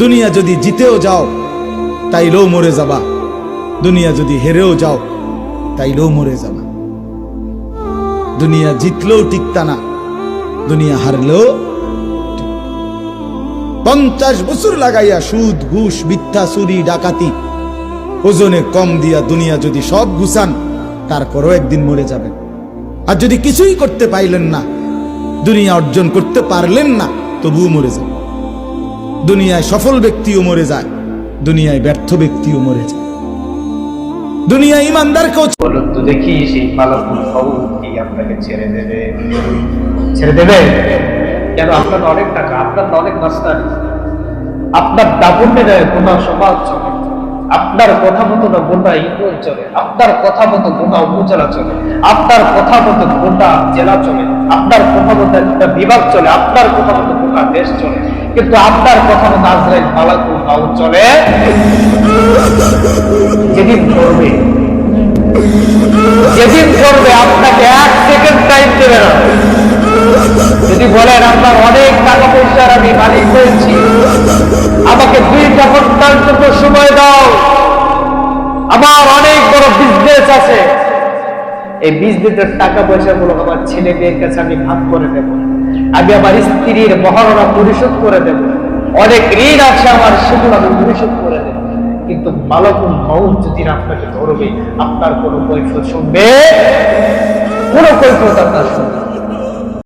দুনিয়া যদি জিতেও যাও তাইলেও মরে যাবা, দুনিয়া যদি হেরেও যাও তাইলেও মরে যাবা। দুনিয়া জিতলেও টিকতা না, দুনিয়া হারলেও। 50 বছর লাগাইয়া সুদ ঘুষ মিথ্যা চুরি ডাকাতি ওজনে কম দিয়া দুনিয়া যদি সব গুছান, তারপরও একদিন মরে যাবেন। আর যদি কিছুই করতে পাইলেন না, দুনিয়া অর্জন করতে পারলেন না, তবুও মরে যাবেন। দুনিয়ায় সফল ব্যক্তিও মরে যায়, দুনিয়ায় ব্যর্থ ব্যক্তিও মরে যায়। দুনিয়া ইমানদারকেও বলুন তো দেখি, সেই মালাকুল মউত কি আপনাকে ছেড়ে দেবে? ছেড়ে দেবে কেন? আপনার অনেক টাকা, আপনার অনেক নাস্তানি, আপনার দাপটে দেয় গোটা সমাজ চলে, আপনার কথা মতো না গোটা ইউনিয়ন চলে, আপনার কথা মতো গোটা উপজেলা চলে, আপনার কথা মতো গোটা জেলা চলে, আপনার কথা মতো একটা বিভাগ চলে, আপনার কথা মতো গোটা দেশ চলে। কিন্তু আপনার কথা মতো আজরাইল মালাকুল মউত চলে যেদিন করবে, যেদিন করবে আপনাকে 1 সেকেন্ড টাইম দেবে না। যদি বলেন আপনার অনেক টাকা পয়সার আমি মালিক হয়েছি, আমাকে 2 ঘন্টার জন্য সময় দাও, আমার অনেক বড় বিজনেস আছে, এই বিজনেসের টাকা পয়সা গুলো আমার ছেলে মেয়ের কাছে আমি ভাগ করে দেব, আমি আমার স্ত্রীর মহারণা পরিশোধ করে দেব, অনেক ঋণ আছে আমার, সেগুলো আমি পরিশোধ করে দেব। কিন্তু মালাকুল মউত যদি আপনাকে ধরবে, আপনার কোনো কৈফিয়ত শুনবে, কোনো কৈফিয়ত আপনার শুনবে।